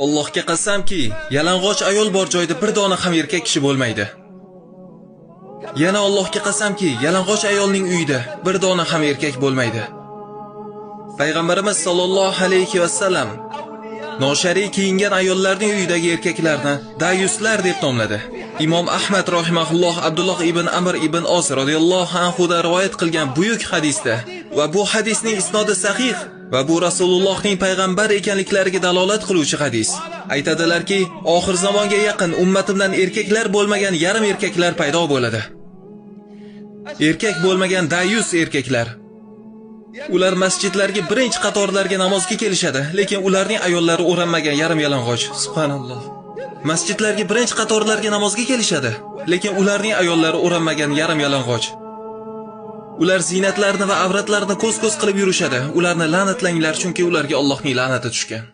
Allohga qasamki, yalang'och ayol bor joyda bir dona ham erkak kishi bo'lmaydi. Yana Allohga qasamki, yalang'och ayolning uyida bir dona ham erkak bo'lmaydi. Payg'ambarimiz sollallohu alayhi va sallam noshariy kiyingan ayollarning uyidagi erkaklarni dayuslar deb nomladi. Imom Ahmad rahimahulloh Abdulloh ibn Amr ibn Os radhiyallohu anhu da rivoyat qilgan buyuk hadisda va bu hadisning isnodi sahih va bu Rasulullohning payg'ambar ekanliklariga dalolat qiluvchi hadis. Aytadilarki, oxir zamonga yaqin ummatimdan erkaklar bo'lmagan yarim erkaklar paydo bo'ladi. Erkak bo'lmagan dayus erkaklar. Ular masjidlarga birinchi qatorlarga namozga kelishadi, lekin ularning ayollari o'ranmagan yarim yalang'och. Subhanalloh. Masjidlarga birinchi qatorlarga namozga kelishadi, lekin ularning ayollari o'ranmagan yarim yalang'och. Ular ziynatlarini va avratlarini ko'z-ko'z qilib yurishadi. Ularni la'natlanglar, chunki ularga Allohning la'nati tushgan.